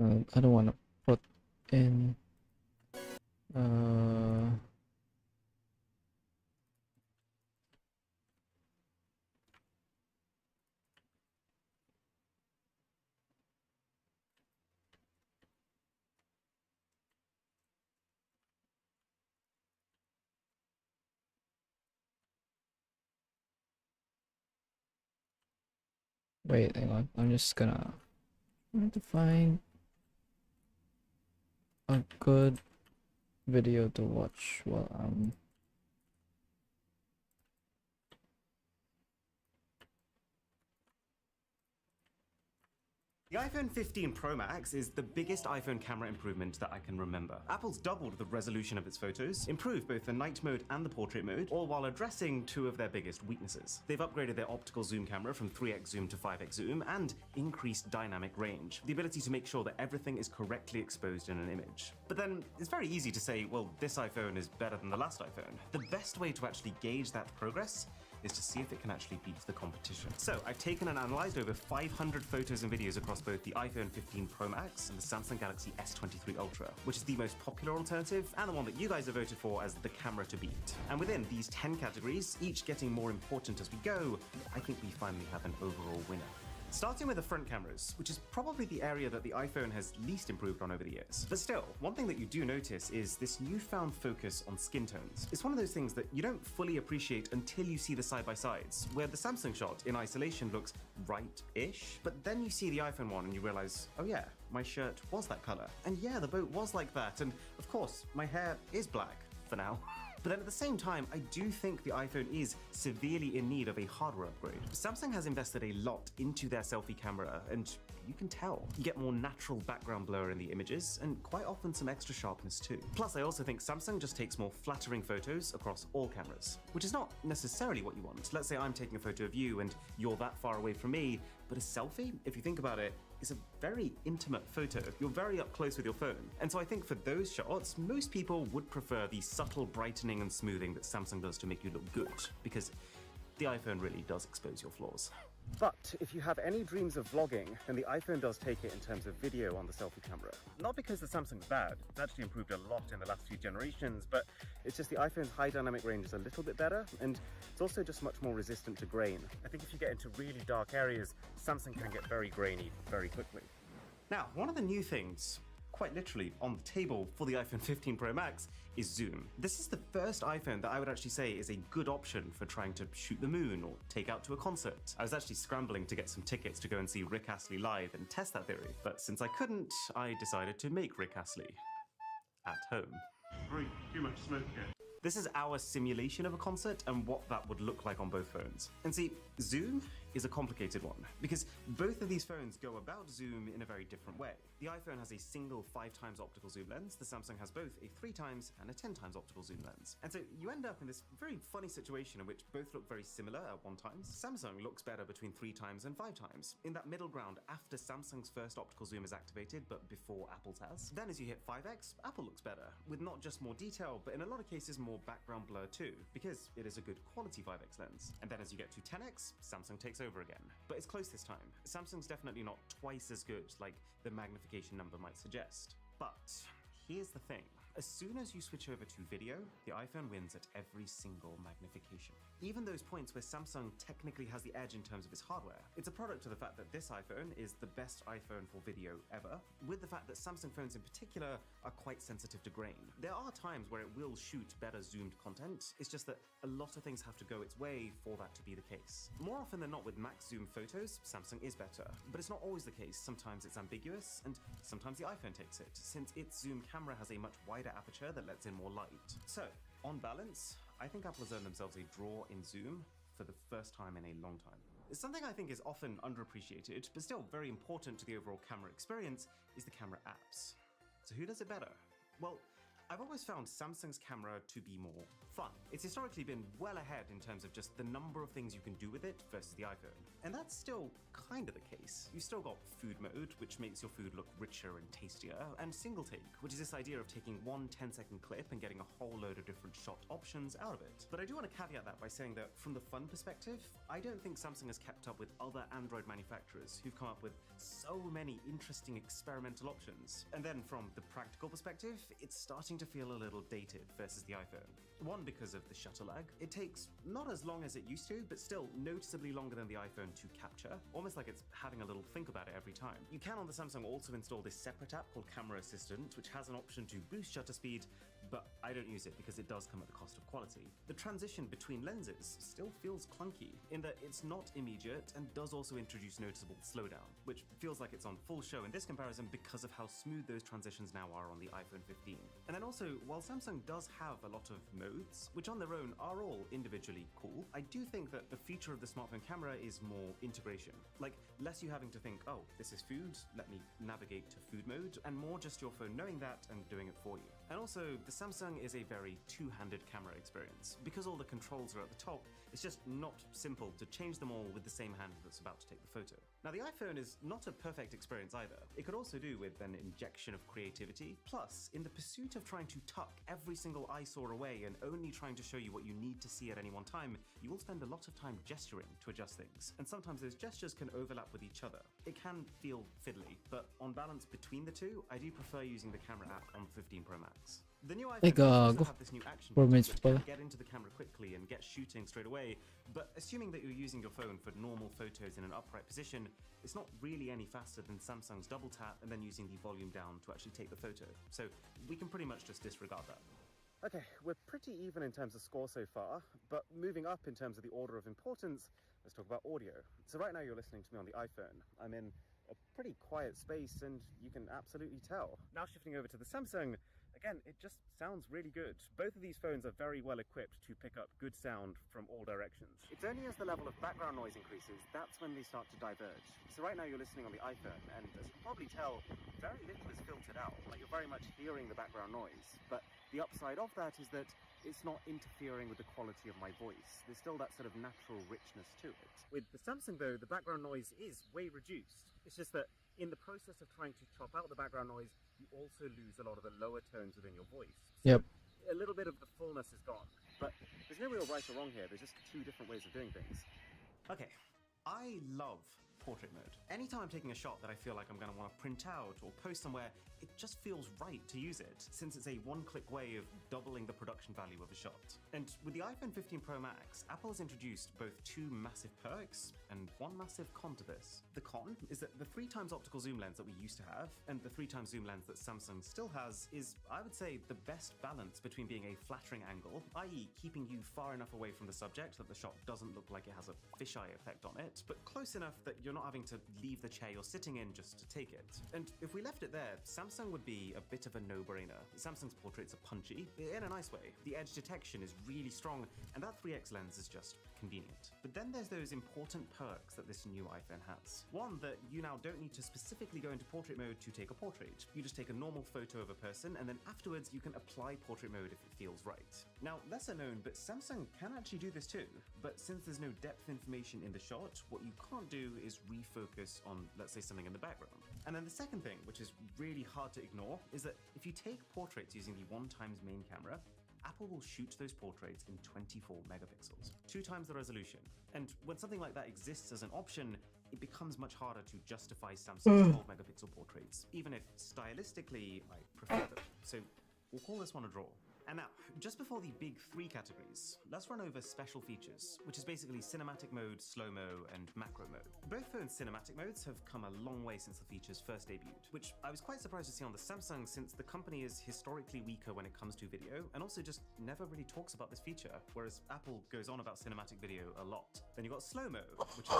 I don't want to put in uh wait, hang on. I'm just gonna try to find a good video to watch while I'm The iPhone 15 Pro Max is the biggest iPhone camera improvement that I can remember. Apple's doubled the resolution of its photos, improved both the night mode and the portrait mode, all while addressing two of their biggest weaknesses. They've upgraded their optical zoom camera from 3x zoom to 5x zoom and increased dynamic range, the ability to make sure that everything is correctly exposed in an image. But then it's very easy to say, well, this iPhone is better than the last iPhone. The best way to actually gauge that progress is to see if it can actually beat the competition. So I've taken and analyzed over 500 photos and videos across both the iPhone 15 Pro Max and the Samsung Galaxy S23 Ultra, which is the most popular alternative and the one that you guys have voted for as the camera to beat. And within these 10 categories, each getting more important as we go, I think we finally have an overall winner. Starting with the front cameras, which is probably the area that the iPhone has least improved on over the years. But still, one thing that you do notice is this newfound focus on skin tones. It's one of those things that you don't fully appreciate until you see the side-by-sides, where the Samsung shot in isolation looks right-ish, but then you see the iPhone one and you realize, oh yeah, my shirt was that color. And yeah, the boat was like that, and of course, my hair is black, for now. But then at the same time, I do think the iPhone is severely in need of a hardware upgrade. Samsung has invested a lot into their selfie camera, and you can tell. You get more natural background blur in the images, and quite often some extra sharpness too. Plus, I also think Samsung just takes more flattering photos across all cameras, which is not necessarily what you want. Let's say I'm taking a photo of you and you're that far away from me, but a selfie, if you think about it, is a very intimate photo. You're very up close with your phone. And so I think for those shots, most people would prefer the subtle brightening and smoothing that Samsung does to make you look good, because the iPhone really does expose your flaws. But if you have any dreams of vlogging, then the iPhone does take it in terms of video on the selfie camera. Not because the Samsung's bad, it's actually improved a lot in the last few generations, but it's just the iPhone's high dynamic range is a little bit better, and it's also just much more resistant to grain. I think if you get into really dark areas, Samsung can get very grainy very quickly. Now, one of the new things, quite literally on the table for the iPhone 15 Pro Max, is zoom. This is the first iPhone that I would actually say is a good option for trying to shoot the moon or take out to a concert. I was actually scrambling to get some tickets to go and see Rick Astley live and test that theory, but since I couldn't, I decided to make Rick Astley at home. Too much smoke here. This is our simulation of a concert and what that would look like on both phones. And see, zoom is a complicated one because both of these phones go about zoom in a very different way. The iPhone has a single 5x optical zoom lens, the Samsung has both a 3x and a 10x optical zoom lens. And so you end up in this very funny situation in which both look very similar at 1x. Samsung looks better between 3x and 5x, in that middle ground after Samsung's first optical zoom is activated but before Apple's has. Then as you hit 5x, Apple looks better, with not just more detail, but in a lot of cases more background blur too, because it is a good quality 5x lens. And then as you get to 10x, Samsung takes over again. But it's close this time. Samsung's definitely not twice as good like the magnification number might suggest. But here's the thing. As soon as you switch over to video, the iPhone wins at every single magnification. Even those points where Samsung technically has the edge in terms of its hardware, it's a product of the fact that this iPhone is the best iPhone for video ever, with the fact that Samsung phones in particular are quite sensitive to grain. There are times where it will shoot better zoomed content, it's just that a lot of things have to go its way for that to be the case. More often than not with max zoom photos, Samsung is better, but it's not always the case. Sometimes it's ambiguous, and sometimes the iPhone takes it, since its zoom camera has a much wider aperture that lets in more light. So, on balance, I think Apple has earned themselves a draw in zoom for the first time in a long time. Something I think is often underappreciated, but still very important to the overall camera experience, is the camera apps. So who does it better? Well, I've always found Samsung's camera to be more fun. It's historically been well ahead in terms of just the number of things you can do with it versus the iPhone. And that's still kind of the case. You've still got food mode, which makes your food look richer and tastier, and single take, which is this idea of taking one 10-second clip and getting a whole load of different shot options out of it. But I do want to caveat that by saying that from the fun perspective, I don't think Samsung has kept up with other Android manufacturers who've come up with so many interesting experimental options. And then from the practical perspective, it's starting to feel a little dated versus the iPhone. One, because of the shutter lag. It takes not as long as it used to, but still noticeably longer than the iPhone to capture, almost like it's having a little think about it every time. You can on the Samsung also install this separate app called Camera Assistant, which has an option to boost shutter speed, but I don't use it because it does come at the cost of quality. The transition between lenses still feels clunky in that it's not immediate and does also introduce noticeable slowdown, which feels like it's on full show in this comparison because of how smooth those transitions now are on the iPhone 15. And then also, while Samsung does have a lot of modes, which on their own are all individually cool, I do think that the feature of the smartphone camera is more integration. Like, less you having to think, oh, this is food, let me navigate to food mode, and more just your phone knowing that and doing it for you. And also, the Samsung is a very two-handed camera experience. Because all the controls are at the top, it's just not simple to change them all with the same hand that's about to take the photo. Now, the iPhone is not a perfect experience either. It could also do with an injection of creativity. Plus, in the pursuit of trying to tuck every single eyesore away and only trying to show you what you need to see at any one time, you will spend a lot of time gesturing to adjust things. And sometimes those gestures can overlap with each other. It can feel fiddly, but on balance between the two, I do prefer using the camera app on 15 Pro Max. The new iPhone also have this new action button, which can get into the camera quickly and get shooting straight away, but assuming that you're using your phone for normal photos in an upright position, it's not really any faster than Samsung's double tap and then using the volume down to actually take the photo. So we can pretty much just disregard that. Okay, we're pretty even in terms of score so far, but moving up in terms of the order of importance, let's talk about audio. So right now you're listening to me on the iPhone. I'm in a pretty quiet space and you can absolutely tell. Now shifting over to the Samsung, again, it just sounds really good. Both of these phones are very well equipped to pick up good sound from all directions. It's only as the level of background noise increases, that's when they start to diverge. So right now you're listening on the iPhone, and as you can probably tell, very little is filtered out. Like, you're very much hearing the background noise. But the upside of that is that it's not interfering with the quality of my voice. There's still that sort of natural richness to it. With the Samsung though, the background noise is way reduced. It's just that in the process of trying to chop out the background noise, you also lose a lot of the lower tones within your voice. So a little bit of the fullness is gone. But there's no real right or wrong here. There's just two different ways of doing things. Okay, I love portrait mode. Anytime I'm taking a shot that I feel like I'm going to want to print out or post somewhere, it just feels right to use it, since it's a one-click way of doubling the production value of a shot. And with the iPhone 15 Pro Max, Apple has introduced both two massive perks and one massive con to this. The con is that the 3x optical zoom lens that we used to have, and the 3x zoom lens that Samsung still has, is, I would say, the best balance between being a flattering angle, i.e. keeping you far enough away from the subject that the shot doesn't look like it has a fisheye effect on it, but close enough that you're not having to leave the chair you're sitting in just to take it. And if we left it there, Samsung would be a bit of a no-brainer. Samsung's portraits are punchy, in a nice way. The edge detection is really strong, and that 3x lens is just convenient. But then there's those important perks that this new iPhone has. One, that you now don't need to specifically go into portrait mode to take a portrait. You just take a normal photo of a person, and then afterwards you can apply portrait mode if it feels right. Now, lesser known, but Samsung can actually do this too. But since there's no depth information in the shot, what you can't do is refocus on, let's say, something in the background. And then the second thing, which is really hard to ignore, is that if you take portraits using the 1x main camera, Apple will shoot those portraits in 24 megapixels, 2x the resolution. And when something like that exists as an option, it becomes much harder to justify Samsung's 12 megapixel portraits, even if stylistically I prefer them. So we'll call this one a draw. And now, just before the big three categories, let's run over special features, which is basically cinematic mode, slow-mo, and macro mode. Both phones' cinematic modes have come a long way since the features first debuted, which I was quite surprised to see on the Samsung, since the company is historically weaker when it comes to video, and also just never really talks about this feature, whereas Apple goes on about cinematic video a lot. Then you've got slow-mo, which is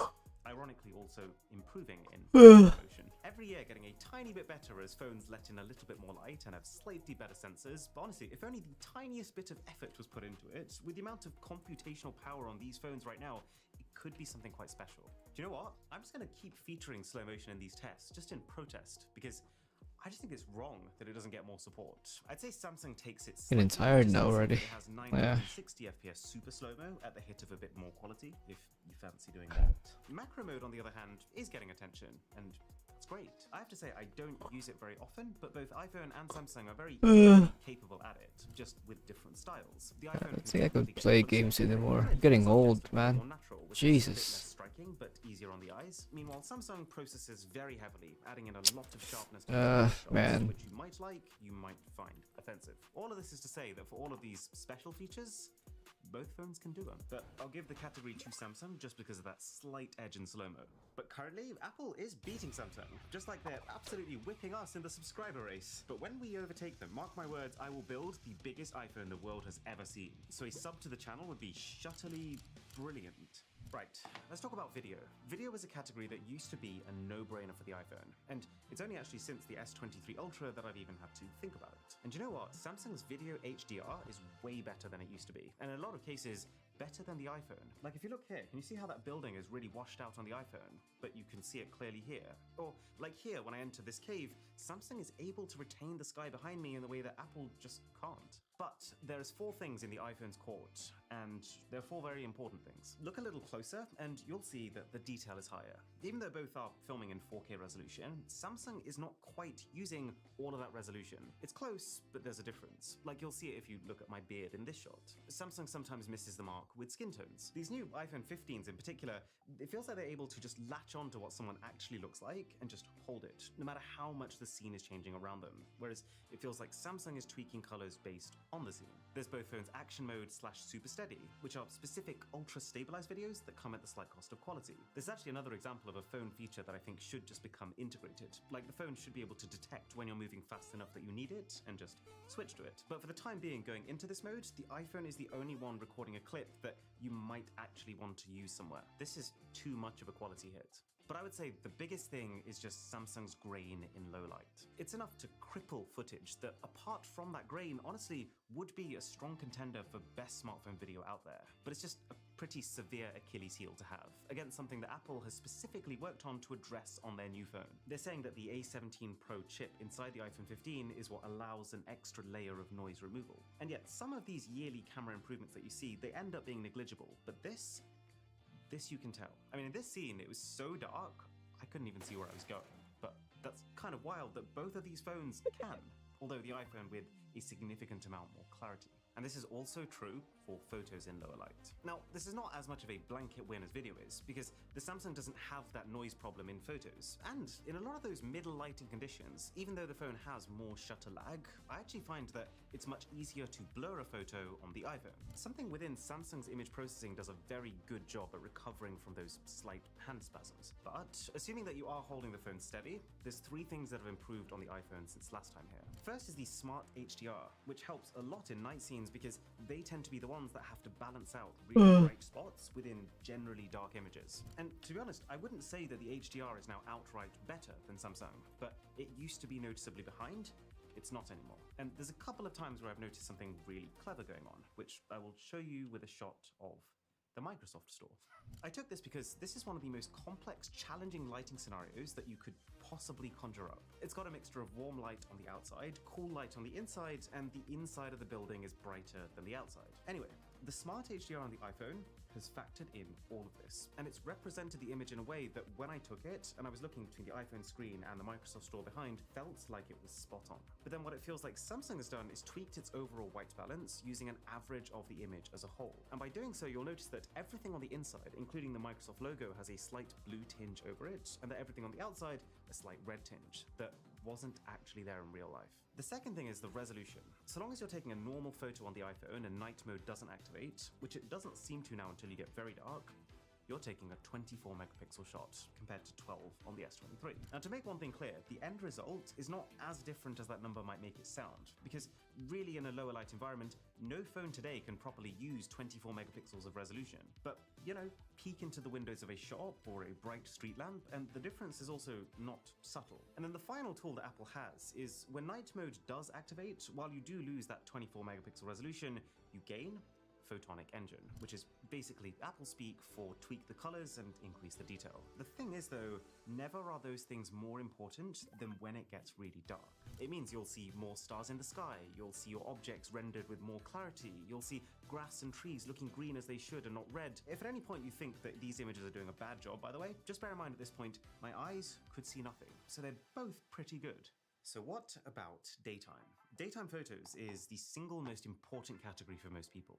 ironically also improving in motion. Every year getting a tiny bit better as phones let in a little bit more light and have slightly better sensors, but honestly, if only the tiniest bit of effort was put into it, with the amount of computational power on these phones right now, it could be something quite special. Do you know what? I'm just going to keep featuring slow motion in these tests, just in protest, because I just think it's wrong that it doesn't get more support. I'd say Samsung takes it Getting tired now already. It has Yeah. 960 FPS super slow-mo at the hit of a bit more quality, if you fancy doing that. Macro mode, on the other hand, is getting attention, and it's great. I have to say, I don't use it very often, but both iPhone and Samsung are very capable at it, just with different styles. The I iPhone don't think I can could play games anymore. I'm getting old, man. Jesus. Striking, but easier on the eyes. Meanwhile, Samsung processes very heavily, adding in a lot of sharpness to shots, man. which you might like, you might find offensive. All of this is to say that for all of these special features, both phones can do them. But I'll give the category to Samsung just because of that slight edge in slow-mo. But currently, Apple is beating Samsung, just like they're absolutely whipping us in the subscriber race. But when we overtake them, mark my words, I will build the biggest iPhone the world has ever seen. So a sub to the channel would be shuttily brilliant. Right, let's talk about video. Video is a category that used to be a no-brainer for the iPhone, and it's only actually since the S23 Ultra that I've even had to think about it. And you know what? Samsung's video HDR is way better than it used to be, and in a lot of cases, better than the iPhone. Like if you look here, can you see how that building is really washed out on the iPhone, but you can see it clearly here? Or like here, when I enter this cave, Samsung is able to retain the sky behind me in the way that Apple just can't. But there's 4 things in the iPhone's court, and they're 4 very important things. Look a little closer, and you'll see that the detail is higher. Even though both are filming in 4K resolution, Samsung is not quite using all of that resolution. It's close, but there's a difference. Like you'll see it if you look at my beard in this shot. Samsung sometimes misses the mark with skin tones. These new iPhone 15s in particular, it feels like they're able to just latch on to what someone actually looks like and just hold it, no matter how much the scene is changing around them. Whereas it feels like Samsung is tweaking colors based on the scene. There's both phones action mode / super steady, which are specific ultra stabilized videos that come at the slight cost of quality. There's actually another example of a phone feature that I think should just become integrated. Like the phone should be able to detect when you're moving fast enough that you need it and just switch to it. But for the time being, going into this mode, the iPhone is the only one recording a clip that you might actually want to use somewhere. This is too much of a quality hit. But I would say the biggest thing is just Samsung's grain in low light. It's enough to cripple footage that, apart from that grain, honestly would be a strong contender for best smartphone video out there. But it's just a pretty severe Achilles heel to have, against something that Apple has specifically worked on to address on their new phone. They're saying that the A17 Pro chip inside the iPhone 15 is what allows an extra layer of noise removal. And yet, some of these yearly camera improvements that you see, they end up being negligible. But this you can tell. I mean, in this scene, it was so dark, I couldn't even see where I was going. But that's kind of wild that both of these phones can, although the iPhone with a significant amount more clarity. And this is also true for photos in lower light. Now, this is not as much of a blanket win as video is, because the Samsung doesn't have that noise problem in photos. And in a lot of those middle lighting conditions, even though the phone has more shutter lag, I actually find that it's much easier to blur a photo on the iPhone. Something within Samsung's image processing does a very good job at recovering from those slight hand spasms. But assuming that you are holding the phone steady, there's 3 things that have improved on the iPhone since last time here. First is the Smart HDR, which helps a lot in night scenes because they tend to be the ones that have to balance out really bright spots within generally dark images. And to be honest, I wouldn't say that the HDR is now outright better than Samsung, but it used to be noticeably behind. It's not anymore. And there's a couple of times where I've noticed something really clever going on, which I will show you with a shot of the Microsoft Store. I took this because this is one of the most complex, challenging lighting scenarios that you could possibly conjure up. It's got a mixture of warm light on the outside, cool light on the inside, and the inside of the building is brighter than the outside. Anyway, the Smart HDR on the iPhone has factored in all of this, and it's represented the image in a way that when I took it and I was looking between the iPhone screen and the Microsoft Store behind, felt like it was spot on. But then what it feels like Samsung has done is tweaked its overall white balance using an average of the image as a whole. And by doing so, you'll notice that everything on the inside, including the Microsoft logo, has a slight blue tinge over it, and that everything on the outside, a slight red tinge that wasn't actually there in real life. The second thing is the resolution. So long as you're taking a normal photo on the iPhone and night mode doesn't activate, which it doesn't seem to now until you get very dark, you're taking a 24 megapixel shot compared to 12 on the S23. Now, to make one thing clear, the end result is not as different as that number might make it sound, because really in a lower light environment, no phone today can properly use 24 megapixels of resolution. But, you know, peek into the windows of a shop or a bright street lamp, and the difference is also not subtle. And then the final tool that Apple has is when night mode does activate, while you do lose that 24 megapixel resolution, you gain Photonic Engine, which is basically Apple speak for tweak the colors and increase the detail. The thing is though, never are those things more important than when it gets really dark. It means you'll see more stars in the sky, you'll see your objects rendered with more clarity, you'll see grass and trees looking green as they should and not red. If at any point you think that these images are doing a bad job, by the way, just bear in mind at this point, my eyes could see nothing, so they're both pretty good. So what about daytime? Daytime photos is the single most important category for most people.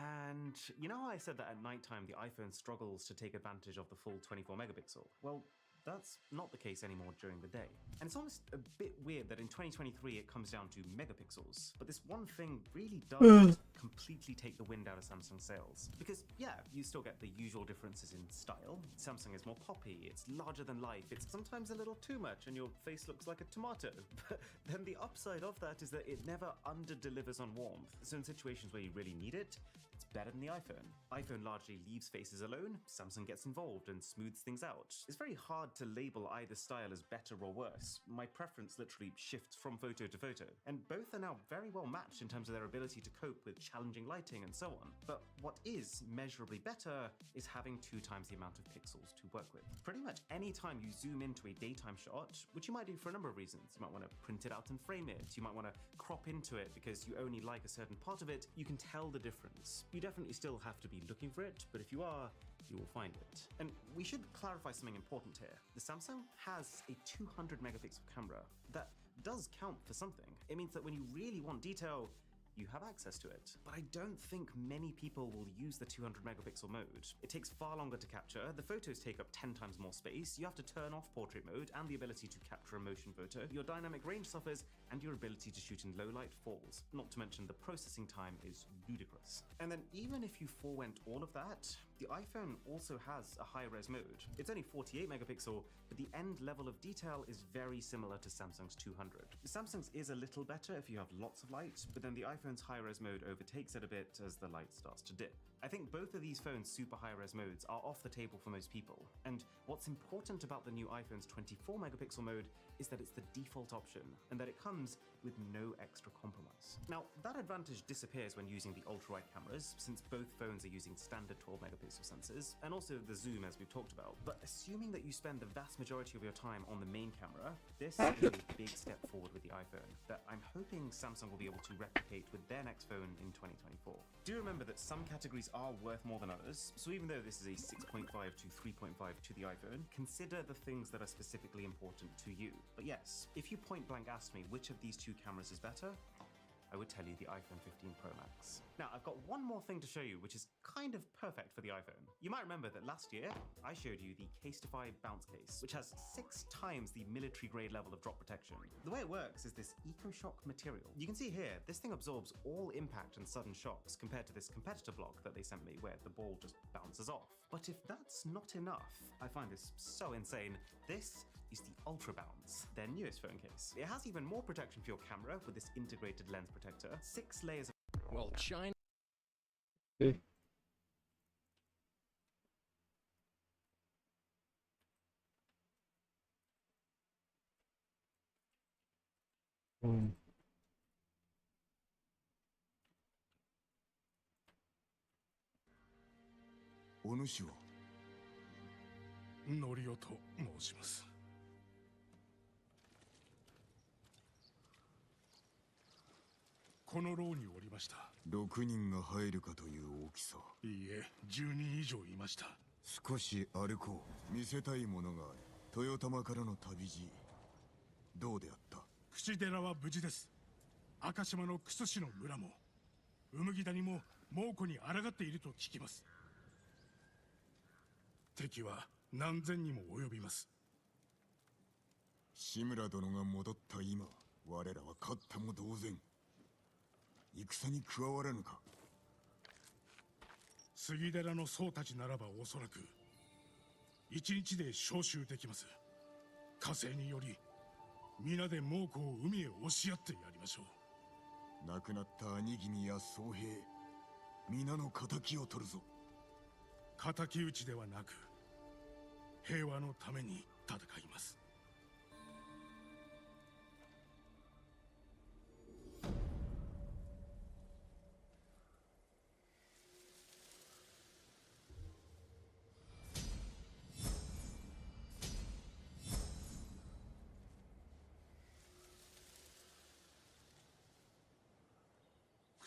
And you know how I said that at nighttime the iPhone struggles to take advantage of the full 24 megapixel? Well, that's not the case anymore during the day. And it's almost a bit weird that in 2023 it comes down to megapixels, but this one thing really does completely take the wind out of Samsung sails. Because yeah, you still get the usual differences in style. Samsung is more poppy, it's larger than life, it's sometimes a little too much and your face looks like a tomato. But then the upside of that is that it never under-delivers on warmth. So in situations where you really need it, it's better than the iPhone. iPhone largely leaves faces alone, Samsung gets involved and smooths things out. It's very hard to label either style as better or worse. My preference literally shifts from photo to photo. And both are now very well matched in terms of their ability to cope with challenging lighting and so on. But what is measurably better is having 2 times the amount of pixels to work with. Pretty much any time you zoom into a daytime shot, which you might do for a number of reasons. You might want to print it out and frame it. You might want to crop into it because you only like a certain part of it. You can tell the difference. You definitely still have to be looking for it, but if you are, you will find it. And we should clarify something important here. The Samsung has a 200 megapixel camera. That does count for something. It means that when you really want detail, you have access to it. But I don't think many people will use the 200 megapixel mode. It takes far longer to capture, the photos take up 10 times more space, you have to turn off portrait mode and the ability to capture a motion photo, your dynamic range suffers, and your ability to shoot in low light falls. Not to mention the processing time is ludicrous. And then even if you forewent all of that, the iPhone also has a high-res mode. It's only 48 megapixel, but the end level of detail is very similar to Samsung's 200. Samsung's is a little better if you have lots of light, but then the iPhone's high-res mode overtakes it a bit as the light starts to dip. I think both of these phones' super high-res modes are off the table for most people. And what's important about the new iPhone's 24 megapixel mode is that it's the default option and that it comes with no extra compromise. Now, that advantage disappears when using the ultra-wide cameras, since both phones are using standard 12 megapixel sensors, and also the zoom as we've talked about. But assuming that you spend the vast majority of your time on the main camera, this is a big step forward with the iPhone that I'm hoping Samsung will be able to replicate with their next phone in 2024. Do remember that some categories are worth more than others, so even though this is a 6.5 to 3.5 to the iPhone, consider the things that are specifically important to you. But yes, if you point blank asked me which of these 2 cameras is better, I would tell you the iPhone 15 Pro Max. Now, I've got one more thing to show you, which is kind of perfect for the iPhone. You might remember that last year, I showed you the Casetify bounce case, which has 6 times the military-grade level of drop protection. The way it works is this EcoShock material. You can see here, this thing absorbs all impact and sudden shocks compared to this competitor block that they sent me, where the ball just bounces off. But if that's not enough, I find this so insane, this is the Ultra Bounce, their newest phone case. It has even more protection for your camera with this integrated lens protector, 6 layers of Well, China. Okay. Mm. お主はノリオと申します。この牢におりました。6人が入るかという大きさ。いいえ、10人以上いました。少し歩こう。見せたいものがある。豊玉からの旅路。どうであった？櫛寺は無事です。赤島の楠氏の村も、麦谷も猛虎に抗っていると聞きます。敵は何千にも及びます。志村殿が戻った今、我らは勝ったも同然。戦に加わらぬか。杉寺の僧たちならばおそらく一日で召集できます。火星により皆で猛虎を海へ押し合ってやりましょう。亡くなった兄君や僧兵、皆の仇を取るぞ。敵討ちではなく平和のために戦います。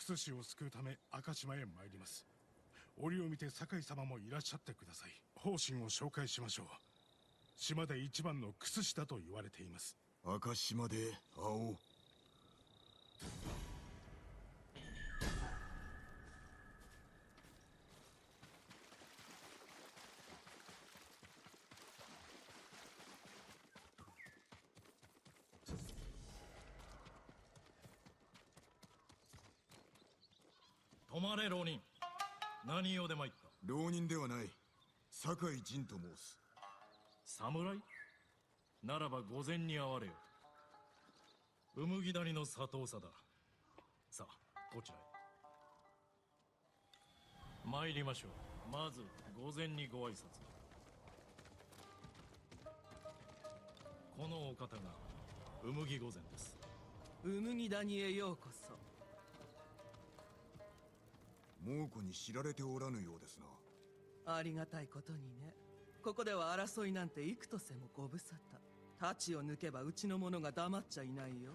クス氏を救うため赤島へ参ります。折を見て酒井様もいらっしゃってください。方針を紹介しましょう。島で一番のクス氏だと言われています。赤島で会おう。止まれ浪人。何用で参った？浪人ではない。酒井仁と申す。侍？ならば御前に会われよ。うむぎ谷の佐藤さだ。さあ、こちらへ。参りましょう。まず、御前にご挨拶。このお方が、うむぎ御前です。うむぎ谷へようこそ。猛虎に知られておらぬようですな。ありがたいことにね。ここでは争いなんて幾とせもご無沙汰。太刀を抜けばうちの者が黙っちゃいないよ。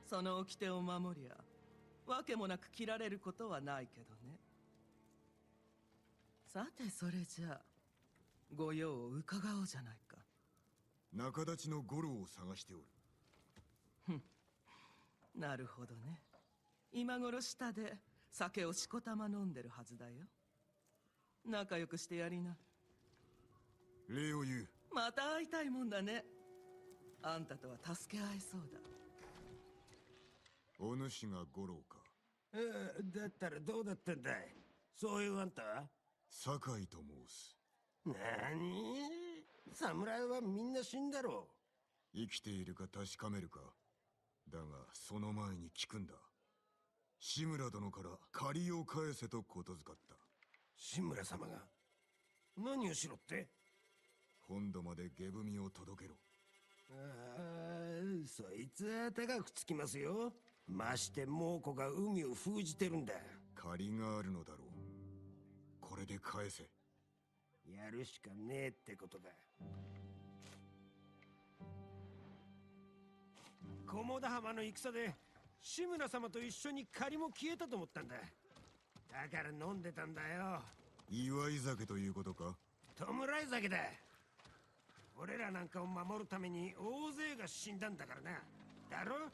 その掟を守りゃ、わけもなく切られることはないけどね。さてそれじゃあ、ご用を伺おうじゃないか。仲立ちの五郎を探しておる。なるほどね。今頃下で酒をしこたま飲んでるはずだよ。仲良くしてやりな。礼を言う。また会いたいもんだね。あんたとは助け合えそうだ。お主が五郎か。だったらどうだったんだい。そういうあんたは酒井と申す。なに、侍はみんな死んだろ生きているか確かめるか。だがその前に聞くんだ。志村殿から借りを返せとことづかった。志村様が何をしろって。本土まで下踏を届けろ。そいつは高くつきますよ。まして猛虎が海を封じてるんだ。借りがあるのだろう。これで返せ。やるしかねえってことだ。菰田浜の戦で志村様と一緒に借りも消えたと思ったんだ。だから飲んでたんだよ。祝い酒ということか。弔い酒だ。俺らなんかを守るために大勢が死んだんだからな。だろ。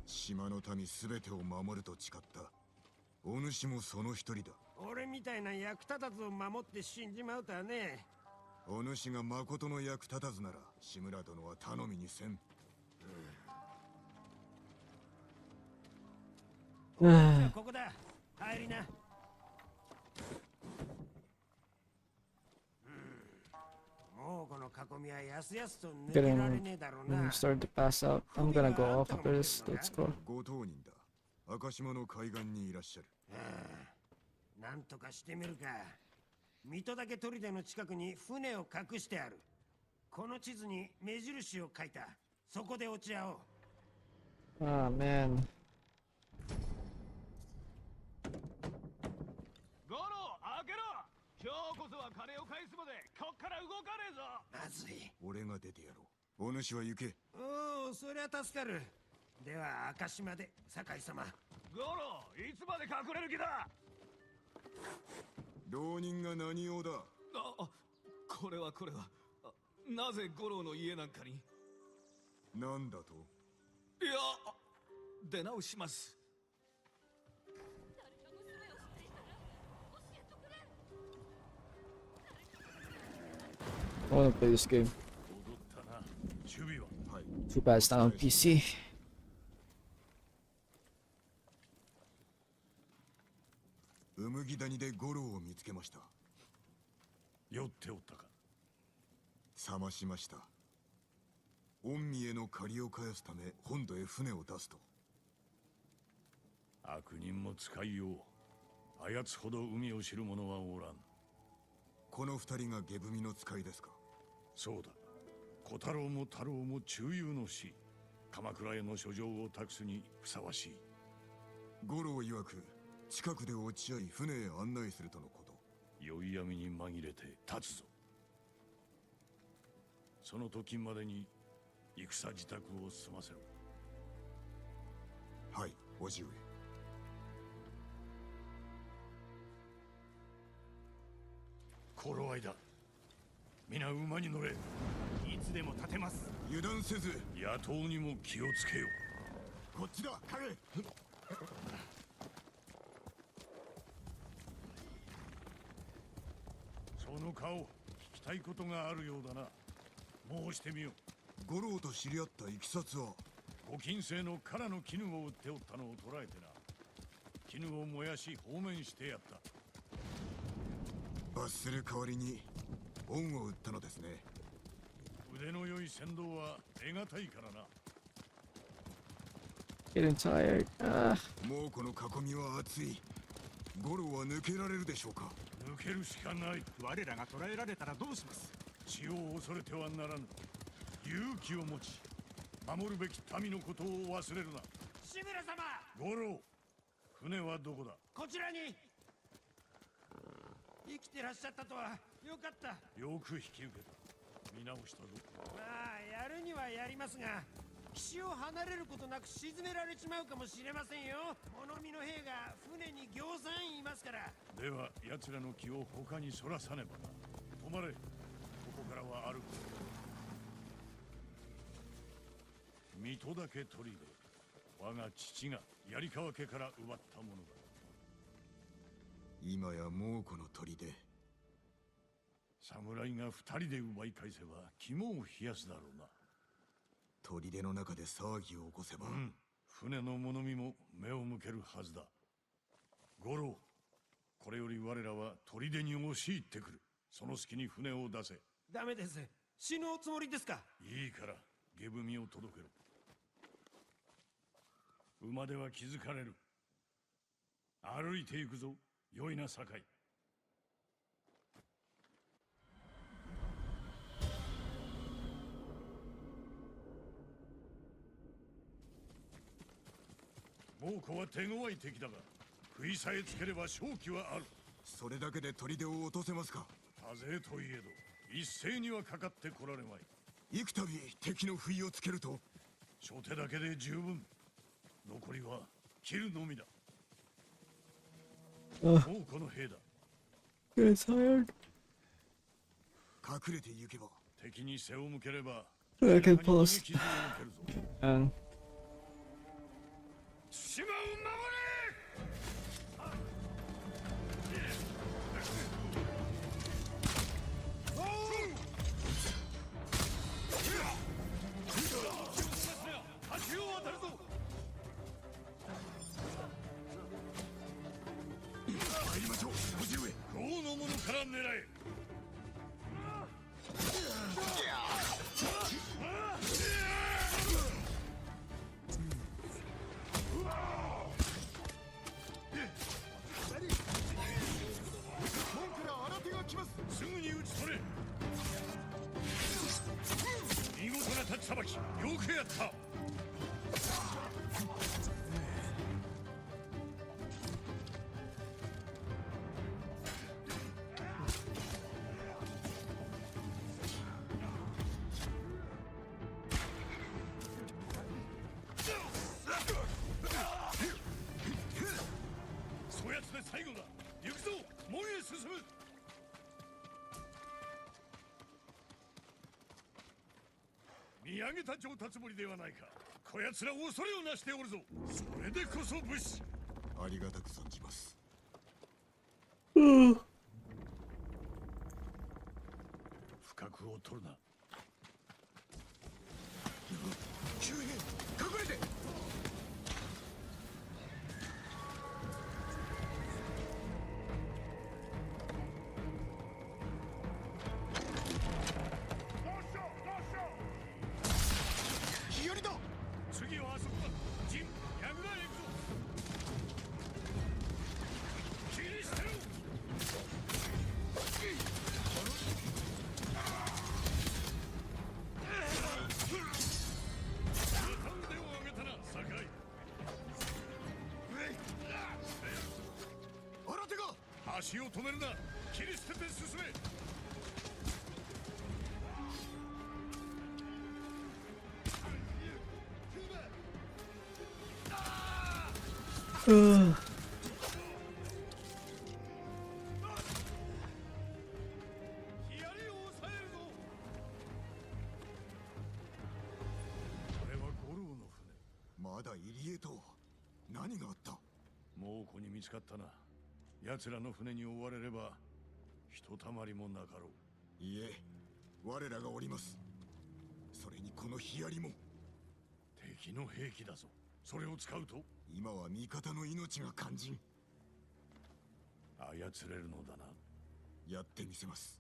島の民すべてを守ると誓った。お主もその一人だ。俺みたいな役立たずを守って死んじまうとはね。お主が誠の役立たずなら志村殿は頼みにせん。ここだ。入りな。もうこの囲みはやすやすと抜けられねえだろう I'm な。 starting to pass out. I'm gonna go off after this. Let's go. ご当人だ。赤島の海岸にいらっしゃる。なんとかしてみるか。水戸岳砦の近くに船を隠してある。この地図に目印を書いた。そこで落ち合おう。Ah, man. ゴロ開けろ。今日こそは金を返すまでこっから動かねえぞ。まずい。俺が出てやろう。お主は行け。おお、そりゃ助かる。では赤島で酒井様。ゴロいつまで隠れる気だ。浪人が何用だ。これはなぜゴロの家なんかに。なんだと。いや出直します。 I wanna play this game. 戻ったな。守備は。はい。 Too bad it's not on PC. うむぎ谷で五郎を見つけました。酔っておったか。冷ましました。御身への借りを返すため本土へ船を出すと。悪人も使いよう。あやつほど海を知る者はおらん。この二人が下踏の使いですか。そうだ。小太郎も太郎も中庸の死。鎌倉への書状を託すにふさわしい。五郎曰く近くで落ち合い船へ案内するとのこと。宵闇に紛れて立つぞ。その時までに戦支度を済ませろ。はい、叔父上。頃合いだ。皆馬に乗れ。いつでも立てます。油断せず。野党にも気をつけよ。こっちだ、影。その顔、聞きたいことがあるようだな。申してみよ。五郎と知り合ったいきさつは。ご金星の殻の絹を売っておったのを捕らえてな。絹を燃やし放免してやった。罰する代わりに恩を売ったのですね。腕の良い船頭は得難いからな。Getting tired. 猛虎の囲みは厚い。五郎は抜けられるでしょうか。抜けるしかない。我らが捕らえられたらどうします？死を恐れてはならぬ。勇気を持ち守るべき民のことを忘れるな。志村様、五郎、船はどこだ？こちらに。生きてらっしゃったとはよかった。よく引き受けた。見直したぞ。まあやるにはやりますが、岸を離れることなく沈められちまうかもしれませんよ。物見の兵が船にぎょうさんいますから。では奴らの気を他にそらさねばな。止まれ。ここからは歩く。水戸だけ取りで我が父が槍川家から奪ったものだ。今や猛虎の砦。侍が二人で奪い返せば肝を冷やすだろうな。砦の中で騒ぎを起こせば、船の物見も目を向けるはずだ。五郎、これより我らは砦に押し入ってくる。その隙に船を出せ。ダメです。死ぬおつもりですか？いいから下踏みを届けろ。馬では気づかれる。歩いて行くぞ。よいな酒井。猛虎は手強い敵だが食いさえつければ勝機はある。それだけで砦を落とせますか？多勢といえど一斉にはかかってこられまい。幾度敵の不意をつけると。初手だけで十分。残りは切るのみだ。もうこの兵だ。Getting tired. 隠れて行けば。敵に背を向ければ I can 背中に post. 傷を受けるぞ。 And 島を守れ。橋を渡るぞ。参りましょう、叔父上。豪の者から狙え。門から新手が来ます。すぐに討ち取れ。見事な立ちさばき、よくやった。そやつで最後だ。行くぞ、門へ進む。見上げた上達ぶりではないか。こやつら恐れをなしておるぞ。それでこそ武士。ありがたく存じます。不覚を取るな。急変、隠れて。左だ。次はあそこだ。陣、櫓へ行くぞ。切り捨てろ。また腕を上げたな、酒井。新手が。足を止めるな。切り捨てて進め。これは五郎のまだ入江と何があった？船。猛虎に見つかったな。奴らの船に追われればひとたまりもなかろう。いえ、我らがおります。それにこのヒアリも。敵の兵器だぞ。それを使うと今は味方の命が肝心。操れるのだな。やってみせます。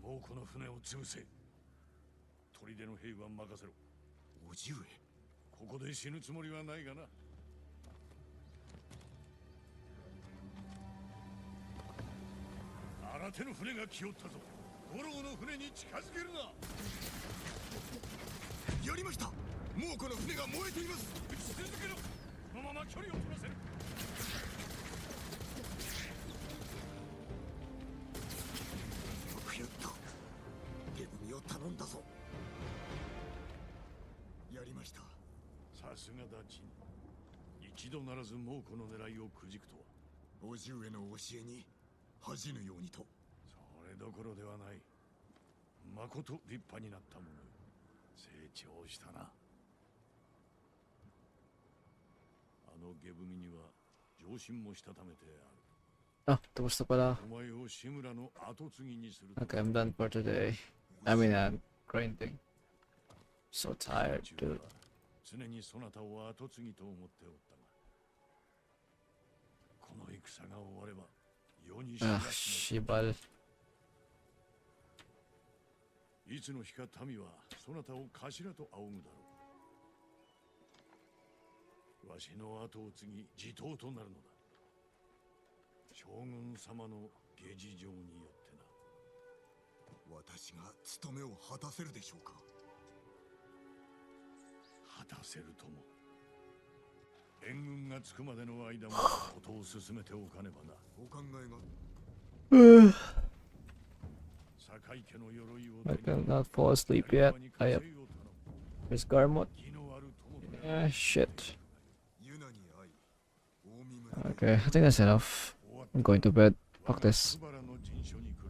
猛虎の船を潰せ。砦の兵は任せろ。叔父上、ここで死ぬつもりはないがな。新手の船が来よったぞ。五郎の船に近づけるな。やりました。猛虎の船が燃えています。撃ち続けろ。このまま距離を取らせる。よくやった。ゲブミを頼んだぞ。やりました。さすがだちん。一度ならず猛虎の狙いをくじくとは。叔父上の教えに恥じぬようにと。それどころではない。まこと立派になったもの。成長したな。あのゲブミには上心もしたためてある。 Ah, tapos na pala. お前を志村の後継ぎにすると。 Okay, I'm done for today. I mean, grinding. So tired, dude. 常にそなたを後継ぎと思っておったが、この戦が終われば世に知ら Ah, し shibal. いつの日か民はそなたを頭と仰ぐだろう。わしの後を継ぎ地頭となるのだ。将軍様の下事情によってな。私が務めを果たせるでしょうか。果たせるとも。援軍が着くまでの間もことを進めておかねばな。お考えが。堺家の鎧を I cannot fall asleep yet. I have Miss Garmot. 義のある友と Ah, shit. ユナに会い、大見村で Okay, I think that's enough. I'm going to bed. Fuck this. 素晴ら